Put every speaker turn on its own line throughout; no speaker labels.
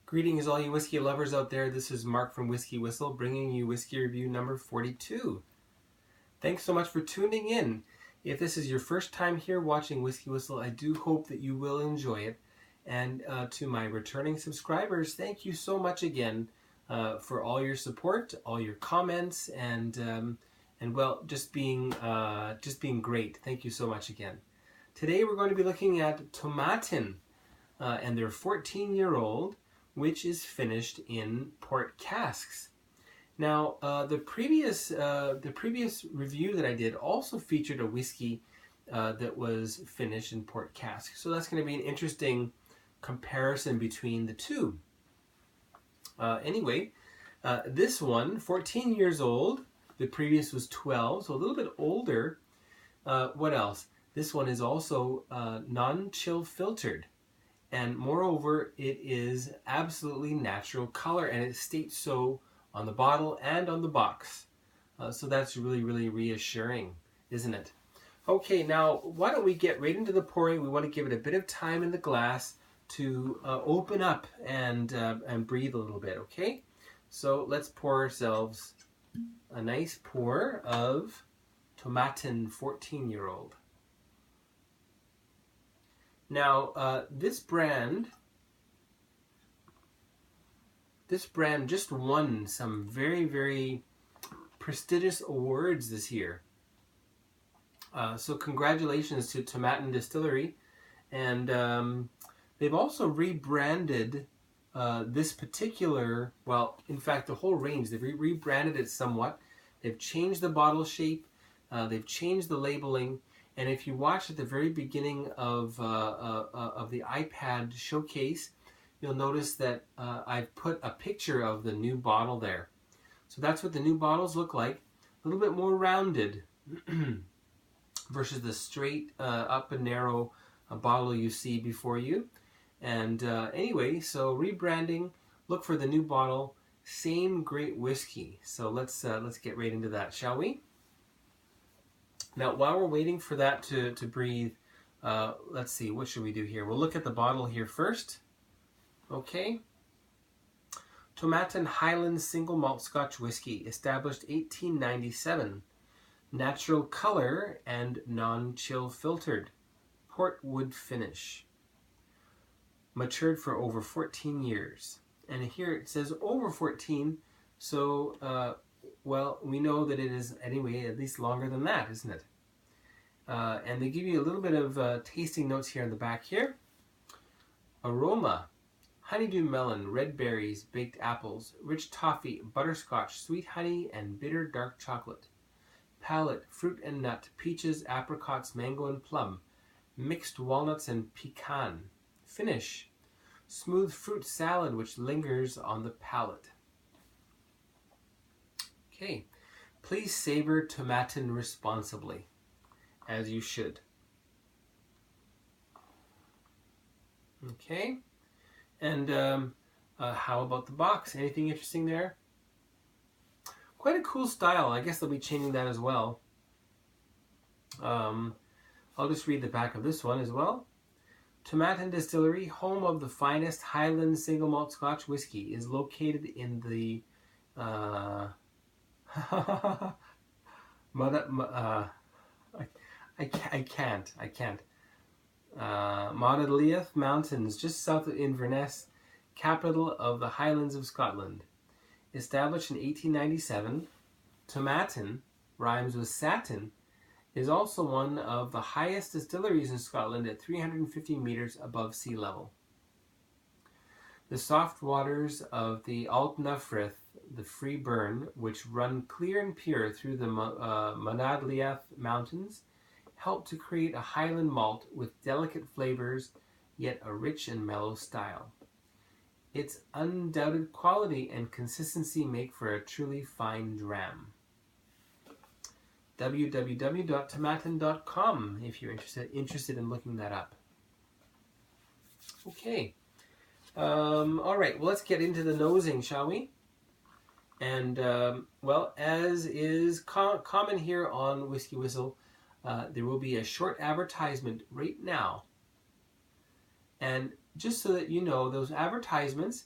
Greetings all you whiskey lovers out there. This is Mark from WhiskyWhistle bringing you whiskey review number 42. Thanks so much for tuning in. If this is your first time here watching WhiskyWhistle, I do hope that you will enjoy it. And to my returning subscribers, thank you so much again for all your support, all your comments, and well, just being great. Thank you so much again. Today we're going to be looking at Tomatin and their 14-year-old, which is finished in port casks. Now, the previous review that I did also featured a whiskey that was finished in port casks. So that's going to be an interesting comparison between the two. Anyway, this one, 14 years old. The previous was 12, so a little bit older. What else? This one is also non-chill filtered. And moreover, it is absolutely natural color, and it states so on the bottle and on the box. So that's really, really reassuring, isn't it? Okay, now why don't we get right into the pouring? We want to give it a bit of time in the glass to open up and breathe a little bit, okay? So let's pour ourselves a nice pour of Tomatin 14-year-old. Now, this brand just won some very, very prestigious awards this year. So congratulations to Tomatin Distillery. And they've also rebranded this particular, well, in fact, the whole range. They've rebranded it somewhat. They've changed the bottle shape. They've changed the labeling. And if you watch at the very beginning of the iPad showcase, you'll notice that I've put a picture of the new bottle there. So that's what the new bottles look like. A little bit more rounded versus the straight up and narrow bottle you see before you. And anyway, so rebranding, look for the new bottle, same great whiskey. So let's get right into that, shall we? Now, while we're waiting for that to breathe, let's see, what should we do here? We'll look at the bottle here first. Okay. Tomatin Highland Single Malt Scotch Whisky, established 1897. Natural color and non-chill filtered. Port wood finish. Matured for over 14 years. And here it says over 14, so well, we know that it is, anyway, at least longer than that, isn't it? And they give you a little bit of tasting notes here on the back here. Aroma: honeydew melon, red berries, baked apples, rich toffee, butterscotch, sweet honey, and bitter dark chocolate. Palate: fruit and nut, peaches, apricots, mango, and plum, mixed walnuts and pecan. Finish: smooth fruit salad which lingers on the palate. Okay, please savor Tomatin responsibly, as you should. Okay, and how about the box? Anything interesting there? Quite a cool style. I guess they'll be changing that as well. I'll just read the back of this one as well. Tomatin Distillery, home of the finest Highland single malt Scotch whisky, is located in the I can't. Monadleith Mountains, just south of Inverness, capital of the Highlands of Scotland. Established in 1897, Tomatin, rhymes with satin, is also one of the highest distilleries in Scotland at 350 meters above sea level. The soft waters of the Altna Frith, the Free Burn, which run clear and pure through the Monadleith Mountains, help to create a Highland malt with delicate flavors, yet a rich and mellow style. Its undoubted quality and consistency make for a truly fine dram. www.tomatin.com if you're interested in looking that up. Okay. All right, well, let's get into the nosing, shall we? And, well, as is common here on WhiskyWhistle, there will be a short advertisement right now. And just so that you know, those advertisements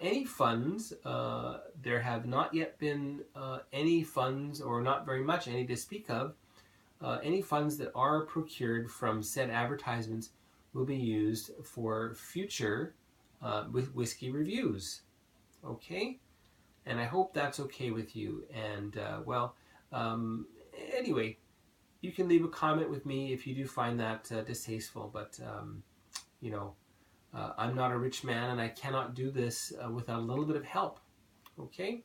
Any funds, there have not yet been any funds, or not very much any to speak of. Any funds that are procured from said advertisements will be used for future whiskey reviews. Okay? And I hope that's okay with you. And, anyway, you can leave a comment with me if you do find that distasteful, but, you know, I'm not a rich man, and I cannot do this without a little bit of help. Okay?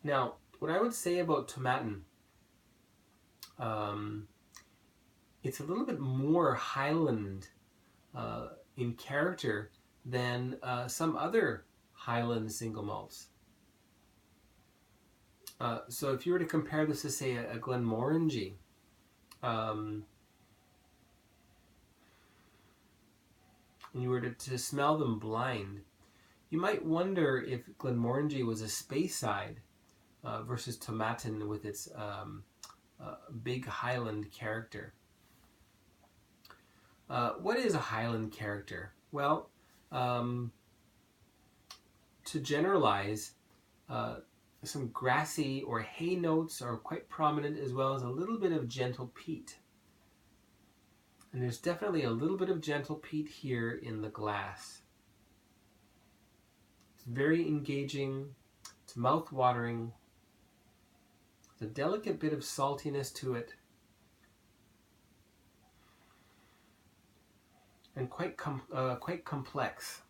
Now, what I would say about Tomatin, it's a little bit more Highland in character than some other Highland single malts. So if you were to compare this to, say, a Glenmorangie, and you were to smell them blind, you might wonder if Glenmorangie was a Speyside versus Tomatin with its big Highland character. What is a Highland character? Well, to generalize, some grassy or hay notes are quite prominent, as well as a little bit of gentle peat. And there's definitely a little bit of gentle peat here in the glass. It's very engaging, it's mouth-watering, there's a delicate bit of saltiness to it, and quite complex.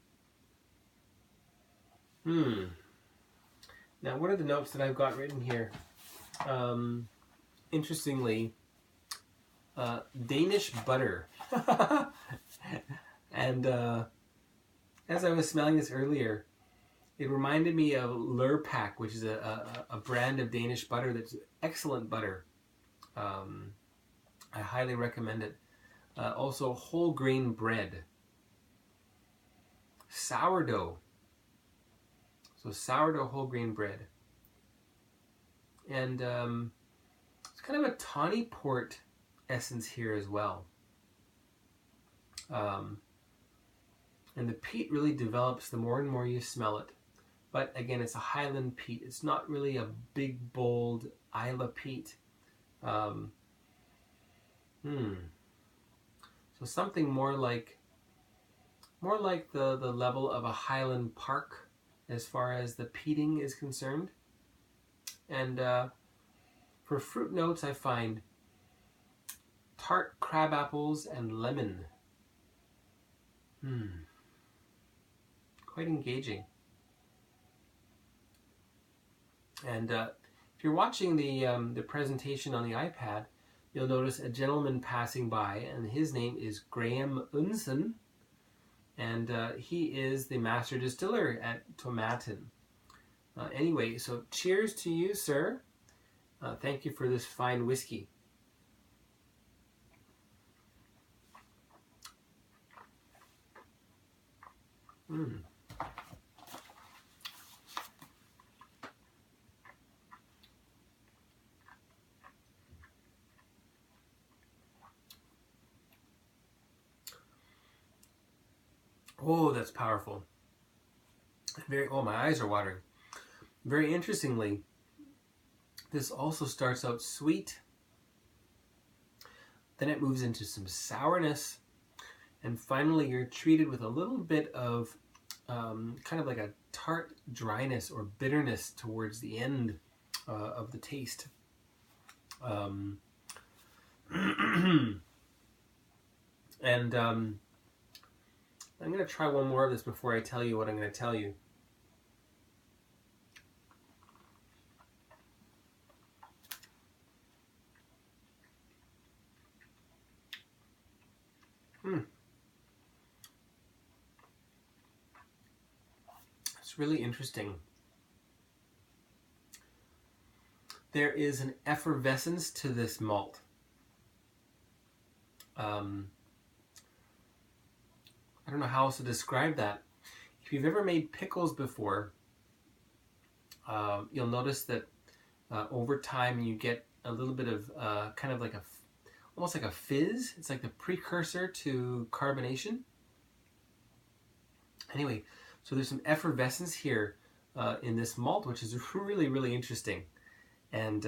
Now, what are the notes that I've got written here? Interestingly, Danish butter. And as I was smelling this earlier, it reminded me of Lurpak, which is a brand of Danish butter that's excellent butter. I highly recommend it. Also, whole grain bread. Sourdough. So sourdough whole grain bread. And it's kind of a tawny port essence here as well. And the peat really develops the more and more you smell it. But again, it's a Highland peat. It's not really a big, bold Isla peat. So something more like the level of a Highland Park as far as the peating is concerned. And for fruit notes, I find tart crab apples and lemon. Quite engaging. And if you're watching the presentation on the iPad, you'll notice a gentleman passing by, and his name is Graham Unson, and he is the master distiller at Tomatin. Anyway, so cheers to you, sir. Thank you for this fine whiskey. Oh, that's powerful. Oh, my eyes are watering. Very interestingly, this also starts out sweet, then it moves into some sourness, and finally you're treated with a little bit of kind of like a tart dryness or bitterness towards the end of the taste. And I'm going to try one more of this before I tell you what I'm going to tell you. It's really interesting. There is an effervescence to this malt. I don't know how else to describe that. If you've ever made pickles before, you'll notice that over time you get a little bit of kind of like almost like a fizz. It's like the precursor to carbonation. Anyway, so there's some effervescence here in this malt, which is really, really interesting. And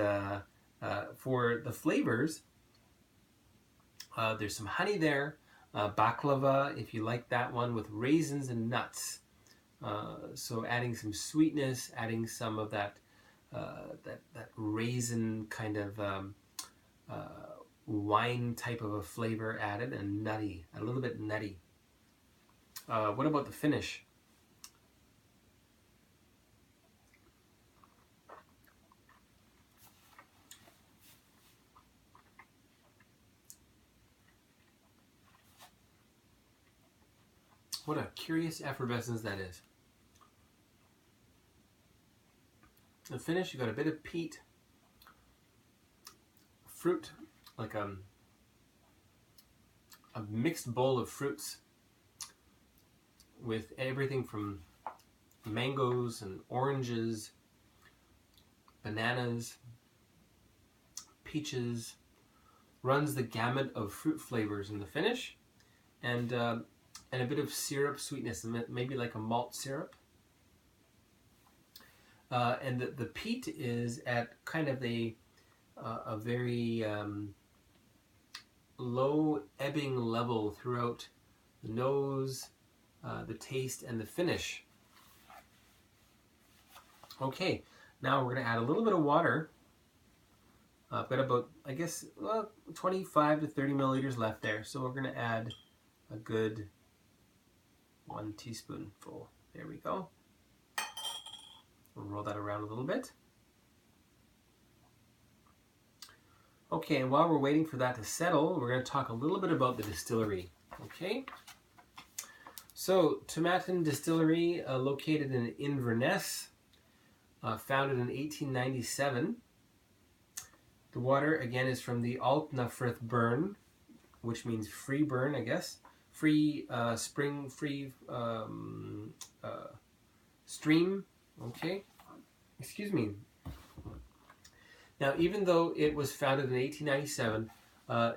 for the flavors, there's some honey there, baklava, if you like that one, with raisins and nuts. So adding some sweetness, adding some of that that raisin kind of wine type of a flavor added, and nutty, a little bit nutty. What about the finish? What a curious effervescence that is. The finish, you got a bit of peat, fruit, like a mixed bowl of fruits with everything from mangoes and oranges, bananas, peaches, runs the gamut of fruit flavors in the finish, and a bit of syrup sweetness, maybe like a malt syrup. And the peat is at kind of a very low ebbing level throughout the nose, the taste, and the finish. Okay, now we're going to add a little bit of water. I've got about, I guess, 25 to 30 milliliters left there. So we're going to add a good 1 teaspoonful. There we go. We'll roll that around a little bit. Okay, and while we're waiting for that to settle, we're going to talk a little bit about the distillery. Okay, so Tomatin Distillery, located in Inverness, founded in 1897. The water, again, is from the Altnafrith burn, which means free burn, I guess. Free spring, free stream. Okay, excuse me. Now, even though it was founded in 1897,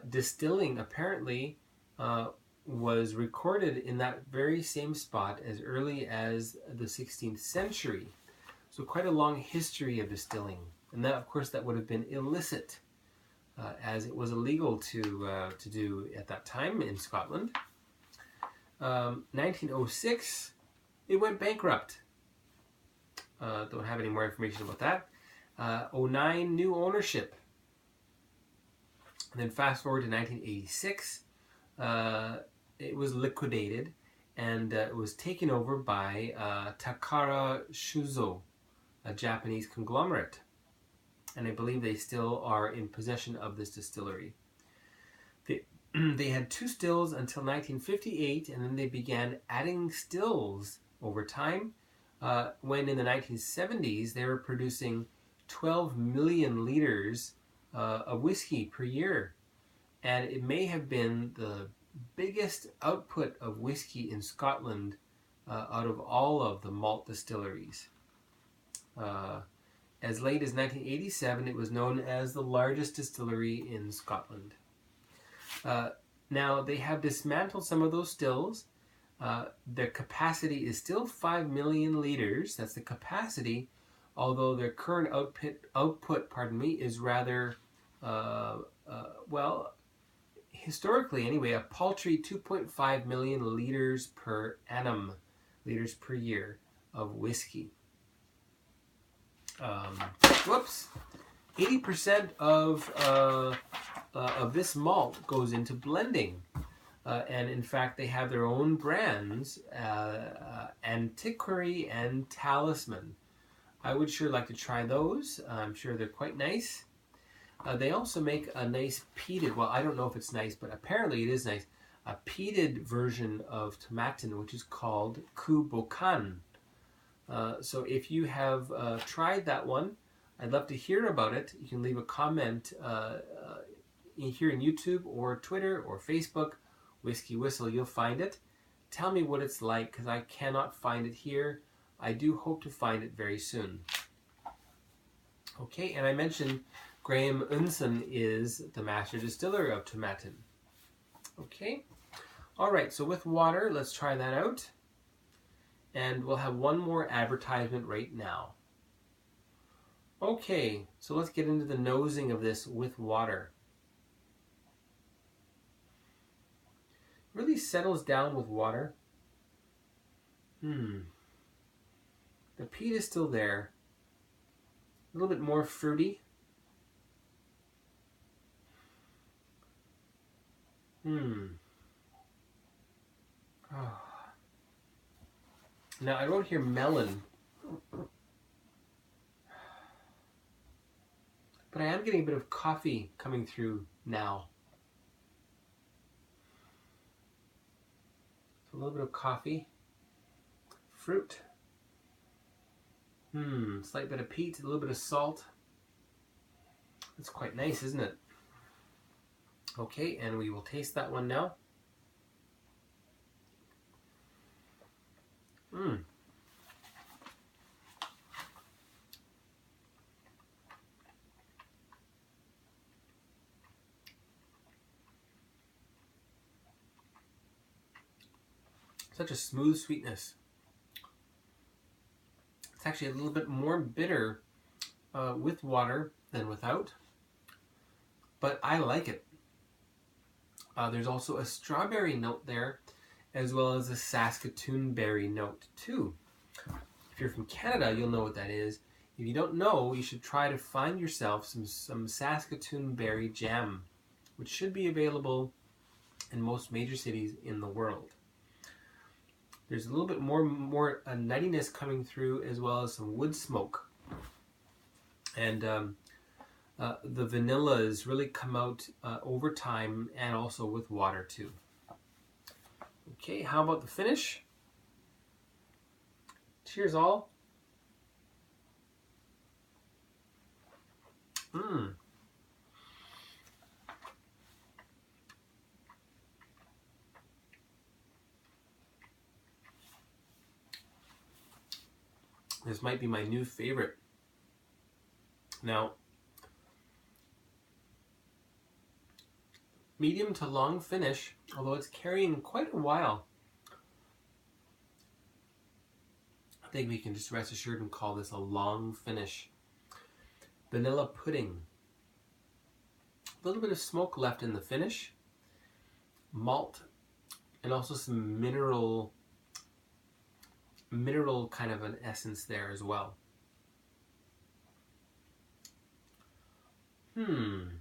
distilling apparently was recorded in that very same spot as early as the 16th century. So quite a long history of distilling. And that, of course, that would have been illicit, as it was illegal to do at that time in Scotland. 1906, it went bankrupt. Don't have any more information about that. 09, new ownership. And then fast forward to 1986, it was liquidated, and it was taken over by Takara Shuzo, a Japanese conglomerate. And I believe they still are in possession of this distillery. They had 2 stills until 1958, and then they began adding stills over time. When in the 1970s, they were producing 12 million liters of whiskey per year. And it may have been the biggest output of whiskey in Scotland out of all of the malt distilleries. As late as 1987, it was known as the largest distillery in Scotland. Now, they have dismantled some of those stills. Their capacity is still 5 million liters. That's the capacity, although their current output, is rather, well, historically anyway, a paltry 2.5 million liters per annum, liters per year of whiskey. 80% of this malt goes into blending. And in fact, they have their own brands, Antiquary and Talisman. I would sure like to try those. I'm sure they're quite nice. They also make a nice peated, well, I don't know if it's nice, but apparently it is nice, a peated version of Tomatin, which is called Kubokan. So if you have tried that one, I'd love to hear about it. You can leave a comment here in YouTube or Twitter or Facebook, WhiskyWhistle, you'll find it. Tell me what it's like, because I cannot find it here. I do hope to find it very soon. Okay, and I mentioned Graham Unson is the master distiller of Tomatin. Okay. All right, so with water, let's try that out. And we'll have one more advertisement right now. Okay, so let's get into the nosing of this with water. Really settles down with water. The peat is still there. A little bit more fruity. Oh. Now I wrote here melon, but I am getting a bit of coffee coming through now. So a little bit of coffee, fruit, slight bit of peat, a little bit of salt. That's quite nice, isn't it? Okay, and we will taste that one now. Such a smooth sweetness. It's actually a little bit more bitter with water than without, but I like it. There's also a strawberry note there, as well as a Saskatoon berry note too. If you're from Canada, you'll know what that is. If you don't know, you should try to find yourself some Saskatoon berry jam, which should be available in most major cities in the world. There's a little bit more nuttiness coming through, as well as some wood smoke. And the vanillas really come out over time, and also with water too. Okay, how about the finish? Cheers all. This might be my new favorite. Now, medium to long finish, although it's carrying quite a while. I think we can just rest assured and call this a long finish. Vanilla pudding. A little bit of smoke left in the finish. Malt, and also some mineral kind of an essence there as well. You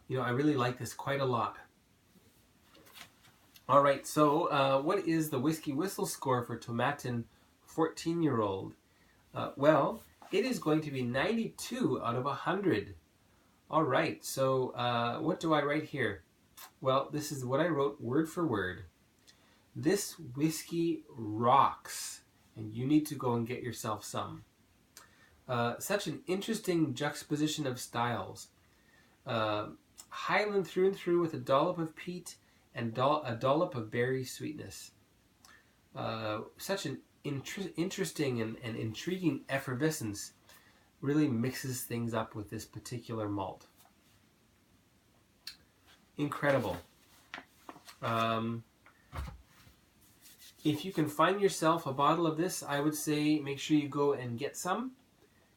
know, I really like this quite a lot. All right, so what is the WhiskyWhistle score for Tomatin 14-year-old? Well, it is going to be 92 out of 100. All right, so what do I write here? Well, this is what I wrote word for word. This whiskey rocks, and you need to go and get yourself some. Such an interesting juxtaposition of styles. Highland through and through with a dollop of peat and a dollop of berry sweetness. Such an interesting and intriguing effervescence really mixes things up with this particular malt. Incredible. If you can find yourself a bottle of this, I would say make sure you go and get some.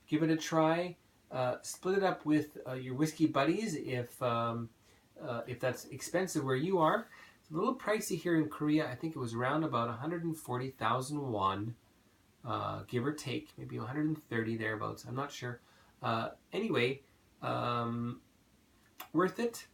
Give it a try. Split it up with your whiskey buddies if that's expensive where you are. It's a little pricey here in Korea. I think it was around about 140,000 won, give or take, maybe 130 thereabouts. I'm not sure. Anyway, worth it?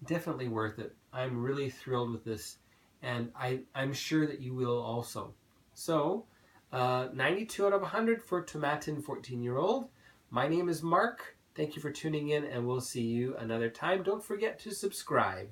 Definitely worth it. I'm really thrilled with this, and I'm sure that you will also. So, 92 out of 100 for Tomatin 14-year-old. My name is Mark. Thank you for tuning in, and we'll see you another time. Don't forget to subscribe.